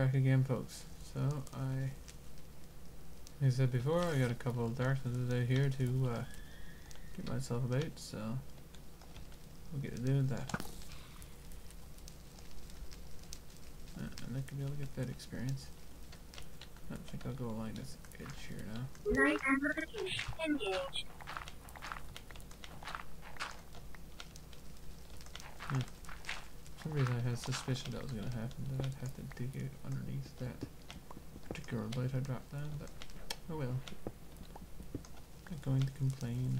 back again, folks. So, like I said before, I got a couple of darknesses out here to get myself about, so we'll get to doing that. And I could be able to get that experience. I think I'll go along this edge here now. Night amplification engaged. For some reason I had a suspicion that was going to happen, that I'd have to dig out underneath that particular light I dropped down, but oh well. Not going to complain.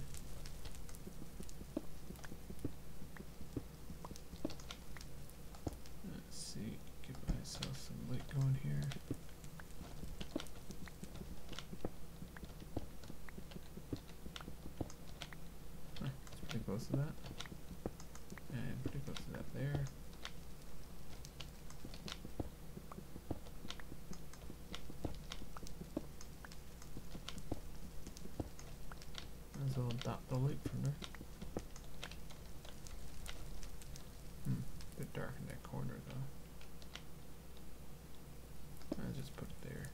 Let's see, get myself some light going here. It's pretty close to that. And pretty close to that there. As well dot the light from there. Bit dark in that corner though. I'll just put it there.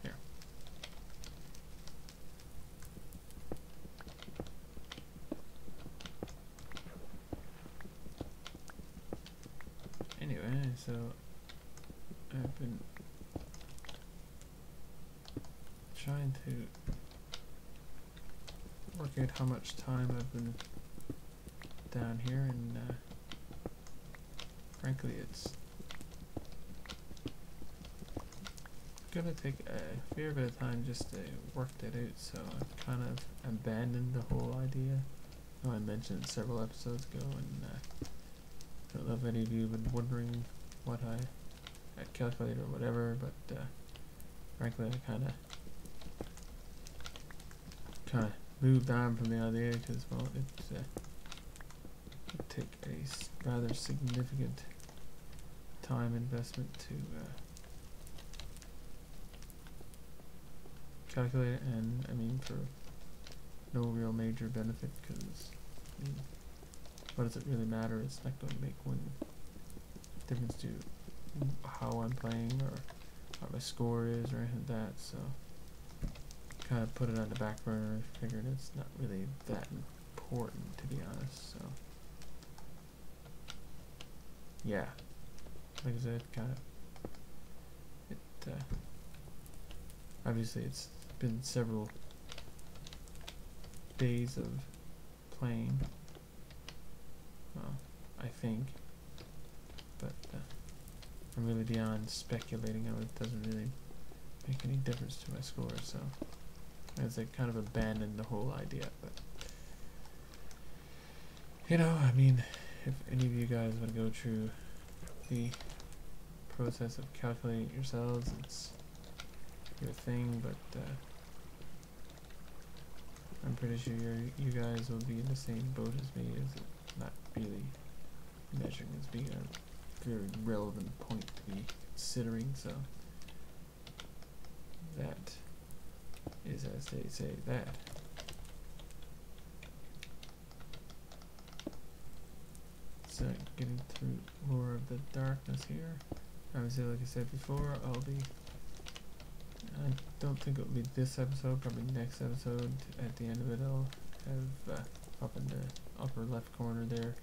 Here. Anyway, so I've been trying to work out how much time I've been down here, and frankly it's gonna take a fair bit of time just to work that out, so I've kind of abandoned the whole idea. I know I mentioned it several episodes ago, and I don't know if any of you have been wondering what I calculate or whatever, but frankly I kind of moved on from the idea because, well, it take a rather significant time investment to calculate it, and I mean for no real major benefit, because I mean, what does it really matter? It's not going to make one difference to how I'm playing or what my score is or anything like that, so kind of put it on the back burner. I figured it's not really that important, to be honest, so yeah, like I said, kind of, it obviously it's been several days of playing, well, I think, but I'm really beyond speculating on it. It doesn't really make any difference to my score, so as I kind of abandoned the whole idea. But you know, I mean, if any of you guys want to go through the process of calculating it yourselves, it's your thing, but I'm pretty sure you guys will be in the same boat as me, as it not really measuring as being a very relevant point to be considering, so that is, as they say, that. So getting through more of the darkness here. Obviously, like I said before, I don't think it'll be this episode, probably next episode. At the end of it, I'll have up in the upper left corner there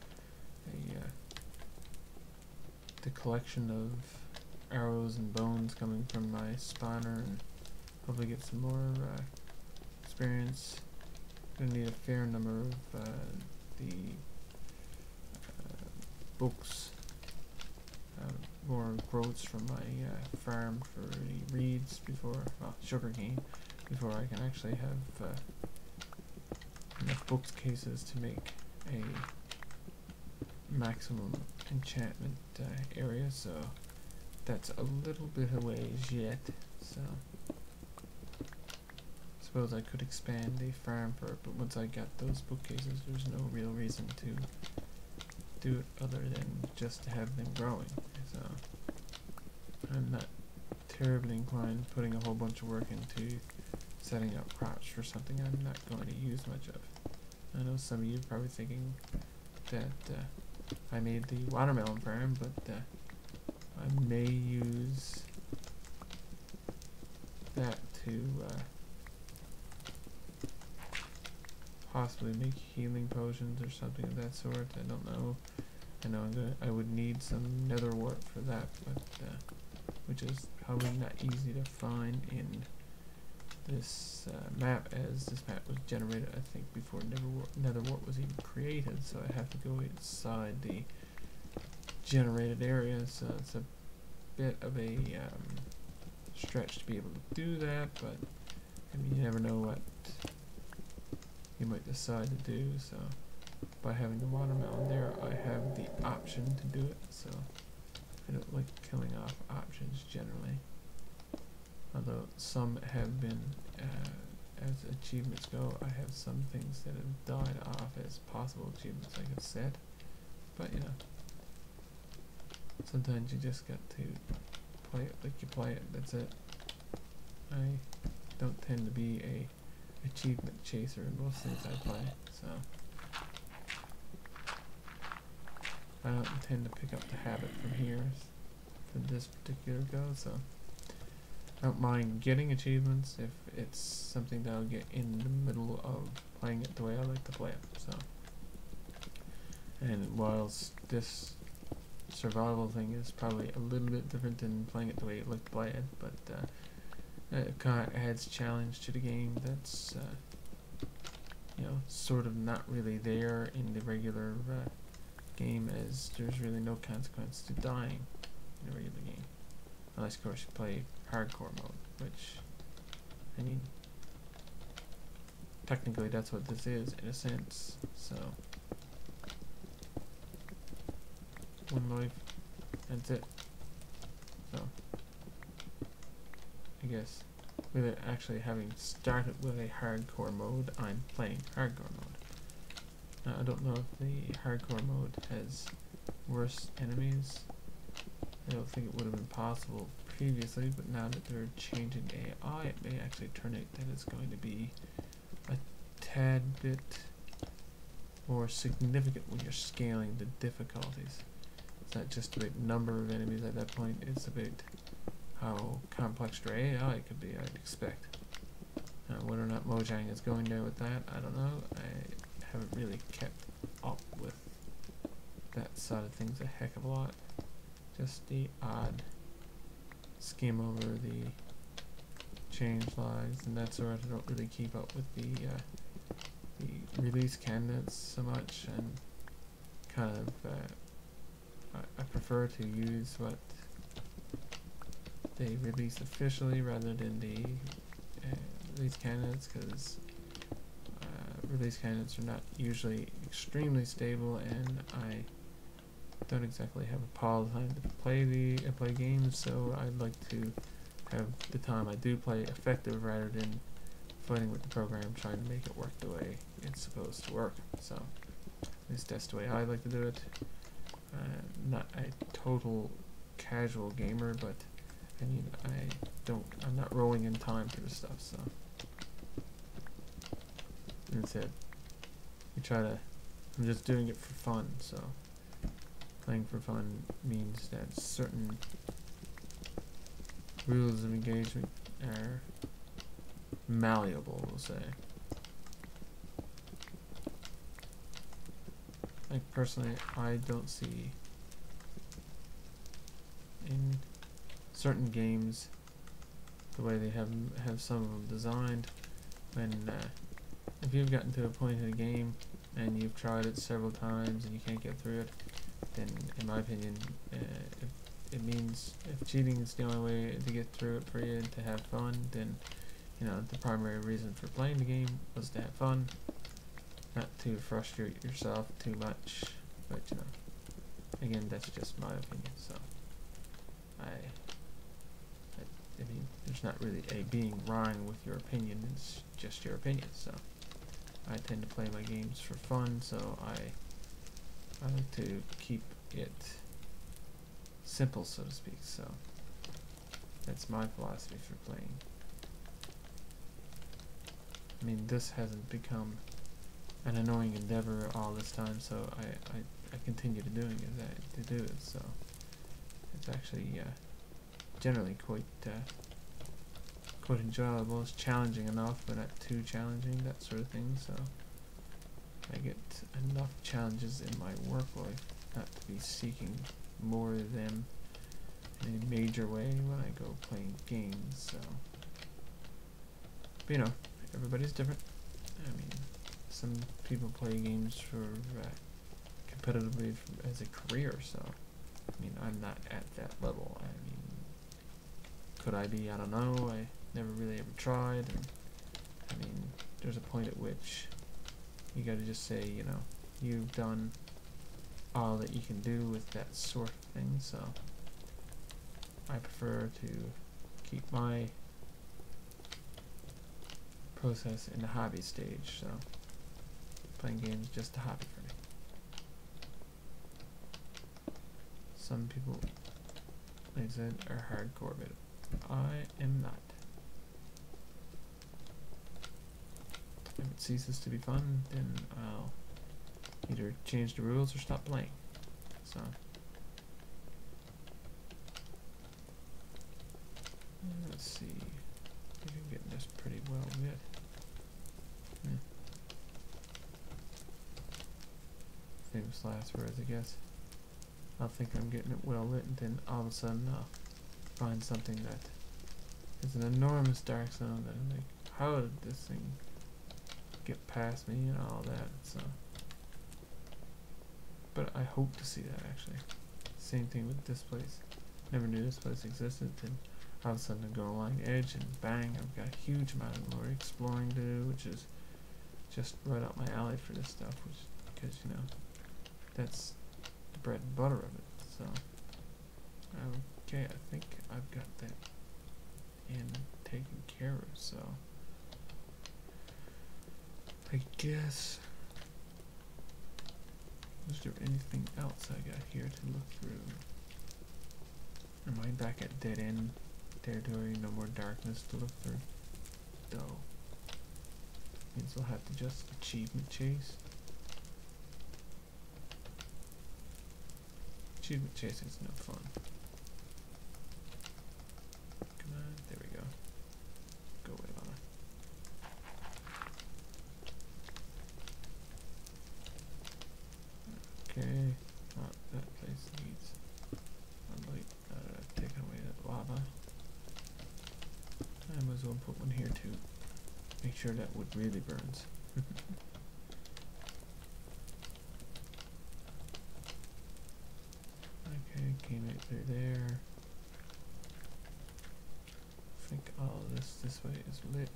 the collection of arrows and bones coming from my spawner, and hopefully get some more experience. Gonna need a fair number of the books, more growths from my farm for the reeds before, well, sugarcane, before I can actually have enough bookcases to make a maximum enchantment area, so that's a little bit of ways yet, so I suppose I could expand a farm for it, but once I got those bookcases, there's no real reason to do it other than just to have them growing, so I'm not terribly inclined putting a whole bunch of work into setting up crops for something I'm not going to use much of. I know some of you are probably thinking that I made the watermelon farm, but I may use that to possibly make healing potions or something of that sort. I don't know. I know I would need some nether wart for that, but which is probably not easy to find in this map, as this map was generated, I think, before nether wart was even created. So I have to go inside the generated area. So it's a bit of a stretch to be able to do that, but I mean, you never know what you might decide to do. So by having the watermelon there, I have the option to do it. So I don't like killing off options generally, although some have been, as achievements go, I have some things that have died off as possible achievements I could set, but you know, sometimes you just got to play it like you play it. That's it. I don't tend to be a achievement chaser in most things I play, so I don't intend to pick up the habit from here for this particular go. So I don't mind getting achievements if it's something that I'll get in the middle of playing it the way I like to play it. So, and whilst this survival thing is probably a little bit different than playing it the way you like to play it, but it kind of adds challenge to the game that's you know, sort of not really there in the regular game, as there's really no consequence to dying in a regular game, unless of course you play hardcore mode, which, I mean, technically that's what this is in a sense. So one life, that's it. So I guess without actually having started with a hardcore mode, I'm playing hardcore mode. Now, I don't know if the hardcore mode has worse enemies. I don't think it would have been possible previously, but now that they're changing AI, it may actually turn out that it's going to be a tad bit more significant when you're scaling the difficulties. It's not just about number of enemies at that point, it's about how complex your AI could be, I'd expect. Whether or not Mojang is going there with that, I don't know. I haven't really kept up with that side of things a heck of a lot. Just the odd skim over the change logs and that sort. I don't really keep up with the release candidates so much, and kind of I prefer to use what they release officially rather than the release candidates, because release candidates are not usually extremely stable, and I don't exactly have a pile of time to play games, so I'd like to have the time I do play effective rather than fighting with the program trying to make it work the way it's supposed to work. So at least that's the way I like to do it. Not a total casual gamer, but I mean, I'm not rolling in time for this stuff, so instead I'm just doing it for fun. So playing for fun means that certain rules of engagement are malleable, we'll say. Like, personally, I don't see in certain games the way they have some of them designed, when if you've gotten to a point in a game and you've tried it several times and you can't get through it, then in my opinion, if cheating is the only way to get through it for you and to have fun, then you know the primary reason for playing the game was to have fun, not to frustrate yourself too much. But you know, again, that's just my opinion. So I mean, there's not really a being wrong with your opinion, it's just your opinion. So I tend to play my games for fun, so I like to keep it simple, so to speak. So that's my philosophy for playing. I mean, this hasn't become an annoying endeavor all this time, so I continue to do it. So It's actually generally quite enjoyable. It's challenging enough, but not too challenging, that sort of thing. So I get enough challenges in my work life not to be seeking more of them in a major way when I go playing games. So, but, you know, everybody's different. I mean, some people play games for competitively as a career. So, I mean, I'm not at that level. I mean, could I be? I don't know. I never really ever tried. And I mean, there's a point at which you gotta just say, you know, you've done all that you can do with that sort of thing. So I prefer to keep my process in the hobby stage. So playing games is just a hobby for me. Some people, like I said, are hardcore, but I am not. If it ceases to be fun, then I'll either change the rules or stop playing. So let's see. I think I'm getting this pretty well lit. Famous last words, I guess. I'll think I'm getting it well lit, and then all of a sudden I'll find something that is an enormous dark zone that I'm like, how did this thing get past me and all that? So, but I hope to see that actually. Same thing with this place. Never knew this place existed, and all of a sudden I go along the edge and bang, I've got a huge amount of more exploring to do, which is just right up my alley for this stuff, which, because, you know, that's the bread and butter of it. So, okay, I think I've got that taken care of. So, I guess, is there anything else I got here to look through? Am I back at dead end territory? No more darkness to look through? No. Means we'll have to just achievement chase. Achievement chasing is no fun. Come on, there we go. Go away, Lana. Okay, that place needs a light. I've taken away that lava. I might as well put one here too. Make sure that wood really burns. Okay, came right through there. I think all of this way is lit.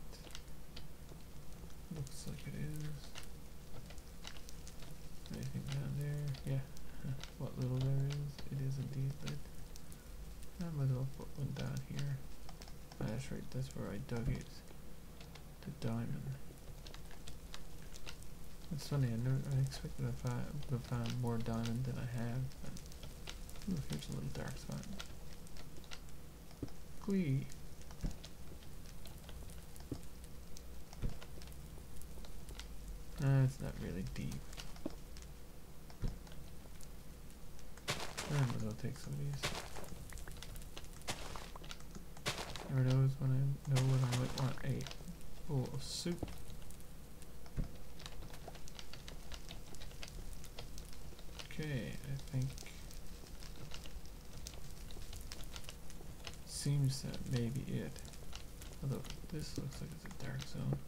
Looks like it is. Anything down there? Yeah. What little there is, it is indeed lit. I might as well put one down here. Ah, that's right, that's where I dug it. The diamond. It's funny, I expected to find more diamond than I have. But, ooh, here's a little dark spot. Glee. It's not really deep. I might as well take some of these. Never knows when I know when I might want a bowl of soup. Okay, I think seems that may be it. Although this looks like it's a dark zone.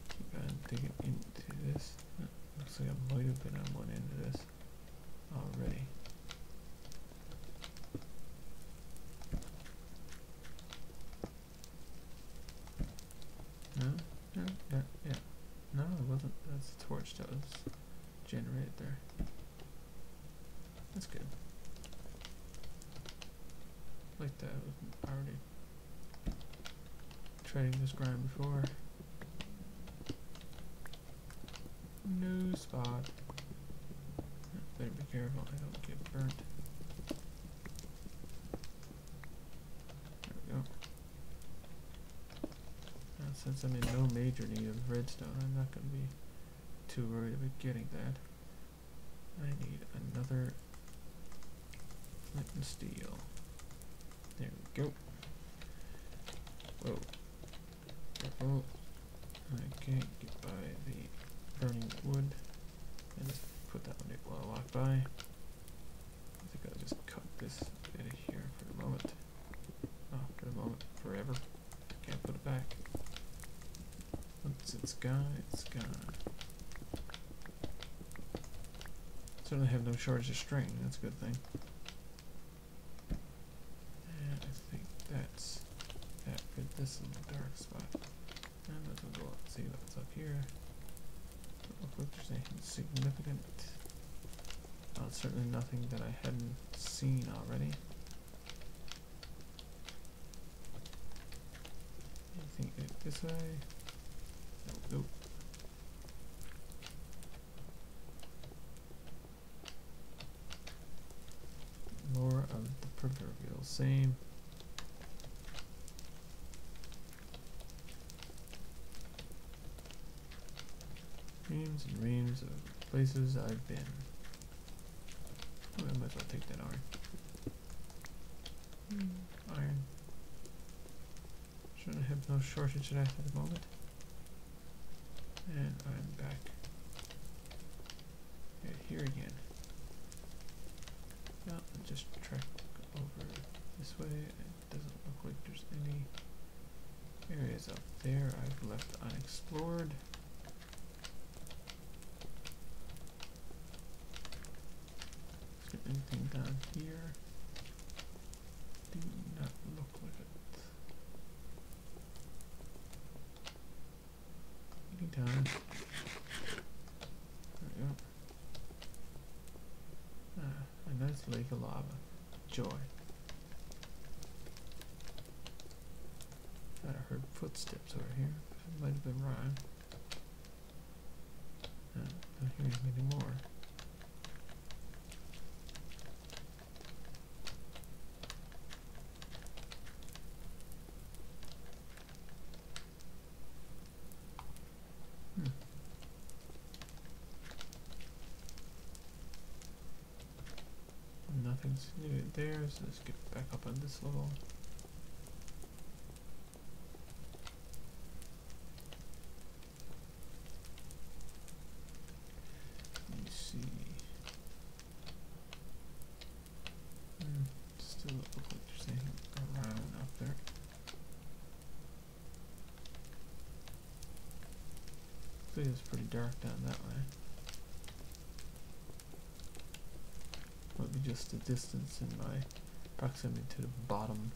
Keep on digging into this. Looks like I might have been on one end of this already. No? No? Yeah. No, it wasn't. That's the torch that was generated there. That's good. Like that. I was already treading this ground before. No spot. Better be careful I don't get burnt. since I'm in no major need of redstone, I'm not going to be too worried about getting that. I need another flint and steel. There we go. Whoa. Careful. I can't get by the burning wood. And just put that on it while I walk by. I think I'll just cut this bit here for the moment. Oh, for the moment, forever. Can't put it back. Once it's gone, it's gone. Certainly have no shortage of string, that's a good thing. And I think that's that for this little dark spot. And let's go up and see what's up here. Don't look like there's anything significant. Certainly nothing that I hadn't seen already. Anything this way? Nope. More of the proverbial same. Reams and reams of places I've been. Oh, I might as well take that iron. Iron. Shouldn't have no shortage of that at the moment. And I'm back here again. Well, I'll just track over this way. It doesn't look like there's any areas up there I've left unexplored. Is there anything down here? Do not look like it. Anytime. There we go. A nice lake of lava. Joy. Thought I heard footsteps over here. It might have been wrong. Don't hear him anymore. Nothing's needed there, so let's get back up on this level. Let me see. Still look like there's anything around up there. I think it's pretty dark down that way. Might be just the distance in my proximity to the bottom.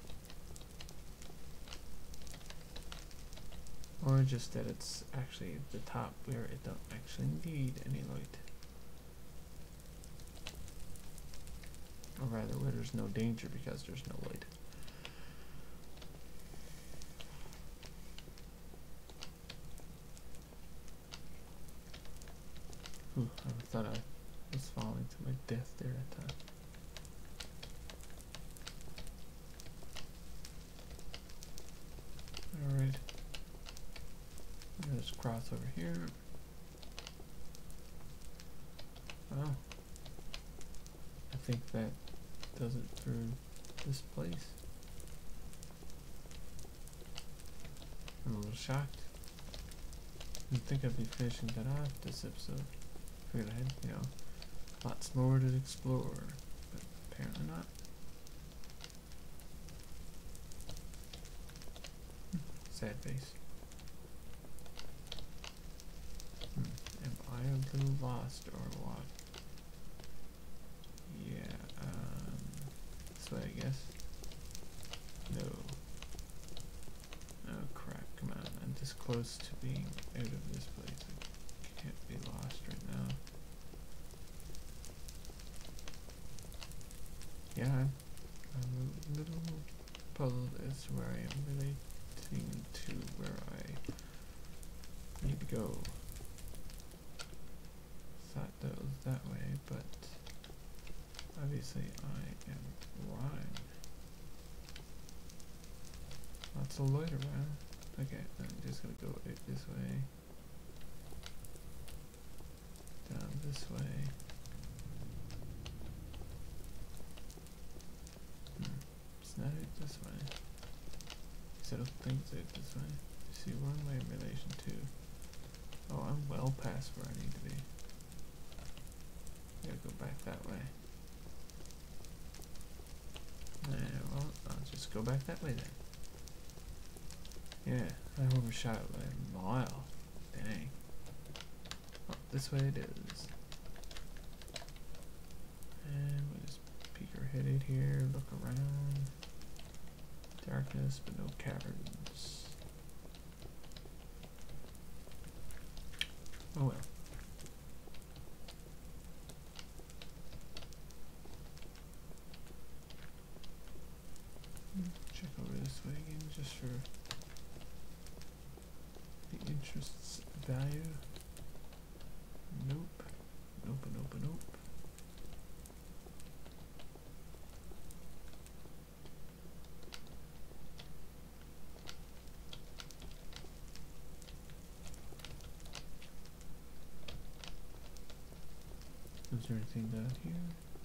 Or just that it's actually the top where it don't actually need any light. Or rather where there's no danger because there's no light. I thought I was falling to my death there at time. Alright. Let's cross over here. Wow. I think that does it for this place. I'm a little shocked. You'd think I'd be finishing that off this episode. Figured I had, lots more to explore, but apparently not. Sad face. Am I a little lost or what? Yeah, this way I guess. No. Oh crap, come on, I'm this close to being out of this place. I can't be lost right now. Yeah, I'm a little puzzled as to where I am relating to where I need to go. Thought that was that way, but obviously I am wrong. Lots of light around. Okay, I'm just gonna go this way. Down this way. It's not it this way. So I don't think it's it this way. See, one way in relation to. Oh, I'm well past where I need to be. Gotta go back that way. Well, I'll just go back that way then. Yeah, I overshot it by a mile. Dang. Oh, this way it is. And we'll just peek our head in here, look around. Darkness, but no caverns. Oh well. Check over this way again, just for the interest's value. Nope. Nope, nope, nope. Is there anything down here?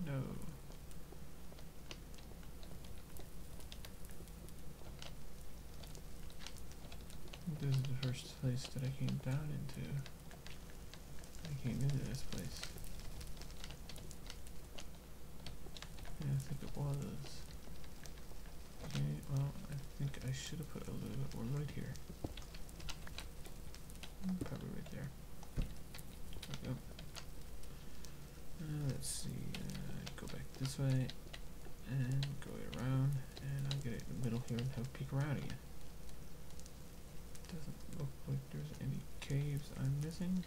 No. This is the first place that I came down into. I came into this place. Yeah, I think it was. Okay, well, I think I should have put a little bit more light here. Probably right there. There we go. Let's see, go back this way, and go around, and I'll get it in the middle here and have a peek around again. Doesn't look like there's any caves I'm missing.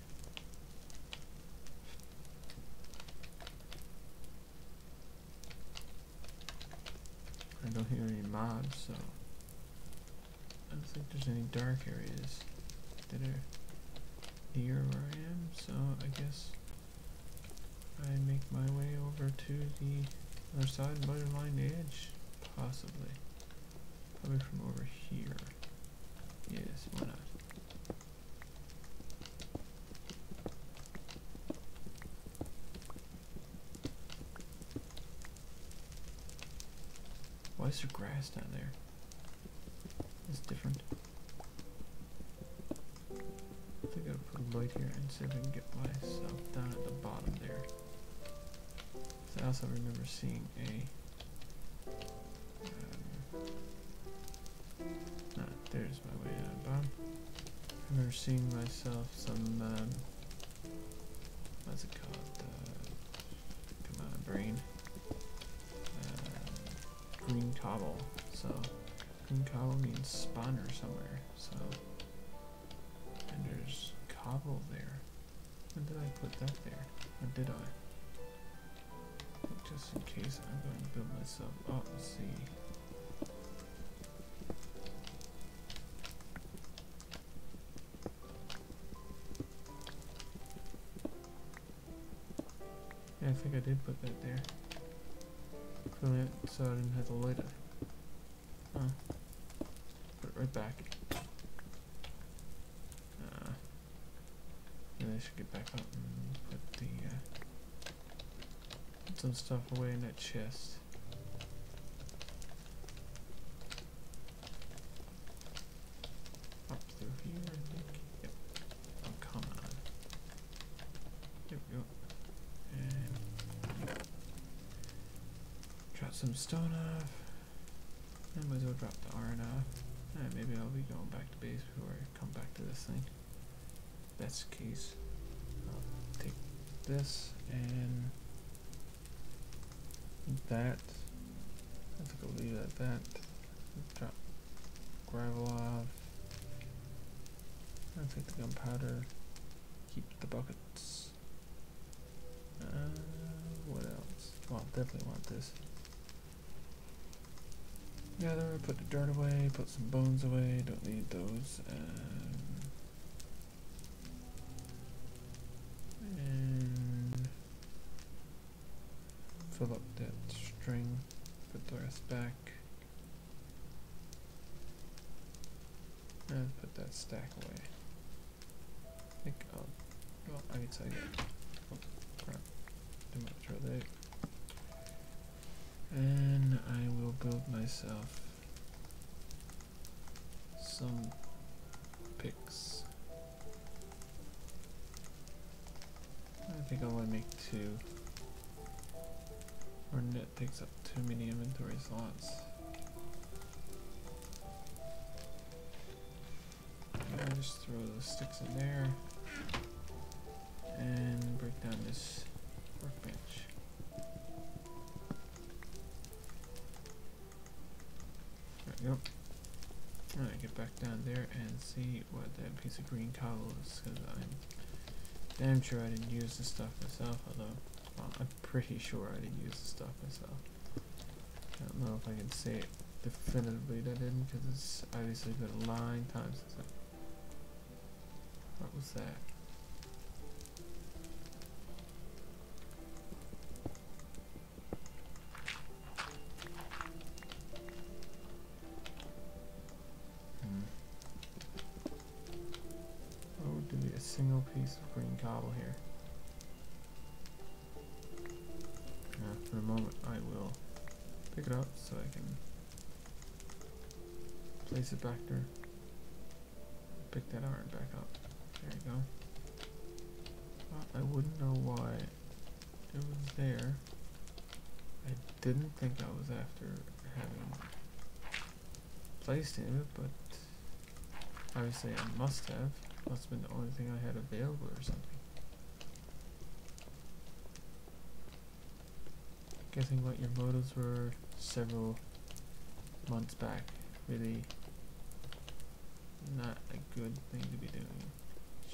I don't hear any mobs, so I don't think there's any dark areas that are near where I am, so I guess I make my way over to the other side, Motherline Edge, possibly. Probably from over here. Yes, why not? Why is there grass down there? It's different. I think I gotta put a light here and see if I can get myself down at the bottom there. So I also remember seeing a there's my way down the bottom. I remember seeing myself some what's it called? Come on, brain. Green cobble. So green cobble means spawner somewhere. So and there's cobble there. When did I put that there? Or did I? Just in case I'm going to build myself up. Let's see. Yeah, I think I did put that there. So I didn't have to light it. Huh. Put it right back. Maybe I should get back up and put the put some stuff away in that chest. Up through here, I think. Yep. Oh, come on. There we go. And drop some stone off. And might as well drop the iron off. And maybe I'll be going back to base before I come back to this thing. That's the case. I'll take this and that. I think I'll leave it at that. Drop gravel off. I'll take the gunpowder. Keep the buckets. What else? Well, definitely want this. Gather, put the dirt away, put some bones away, don't need those. And fill up that string, put the rest back. And put that stack away. I think I'll, well, I can tell you. Oh, crap. Too much for that. And I will build myself some picks. I think I'll only make 2. Or net takes up too many inventory slots. I'll just throw those sticks in there and break down this workbench. There we go. Alright, get back down there and see what that piece of green cobble is, because I'm damn sure I didn't use this stuff myself, although, well, I'm pretty sure I didn't use this stuff myself. I don't know if I can say it definitively that I didn't, because it's obviously been a long time since I... What was that? What would be a single piece of green cobble here? For the moment, I will pick it up so I can place it back there. Pick that iron back up. There you go. I wouldn't know why it was there. I didn't think I was after having placed it, but obviously I must have. Must have been the only thing I had available or something. Guessing what your motives were several months back. Really not a good thing to be doing.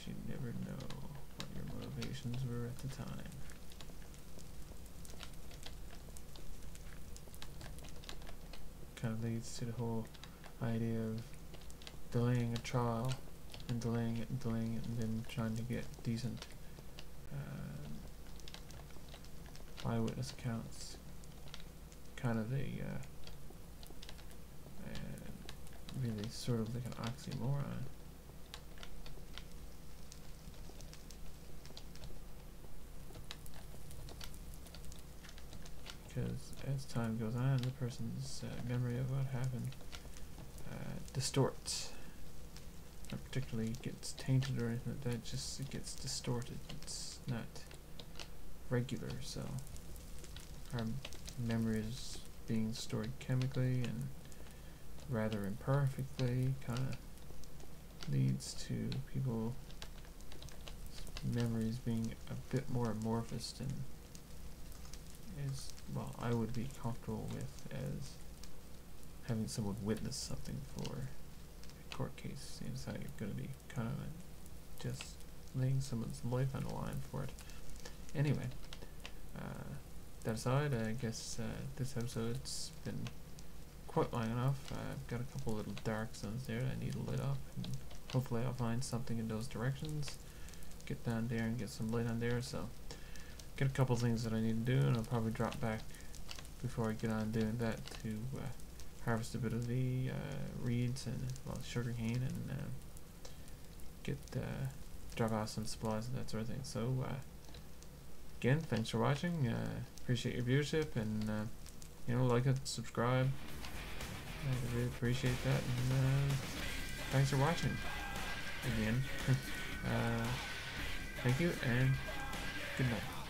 You never know what your motivations were at the time. Kind of leads to the whole idea of delaying a trial and delaying it and then trying to get decent eyewitness accounts. Kind of a really sort of like an oxymoron. Because as time goes on, the person's memory of what happened distorts. Not particularly gets tainted or anything like that, just it gets distorted. It's not regular, so our memory is being stored chemically and rather imperfectly, kind of leads to people's memories being a bit more amorphous than is, well, I would be comfortable with as having someone witness something for a court case. Seems like it's going to be kind of just laying someone's life on the line for it. Anyway, that aside, I guess this episode's been quite long enough. I've got a couple little dark zones there that I need lit up, and hopefully I'll find something in those directions. Get down there and get some light on there, so got a couple things that I need to do, and I'll probably drop back before I get on doing that to harvest a bit of the reeds and, well, sugarcane, and get drop off some supplies and that sort of thing. So again, thanks for watching. Appreciate your viewership, and you know, like it, subscribe. I really appreciate that, and thanks for watching again. Thank you, and good night.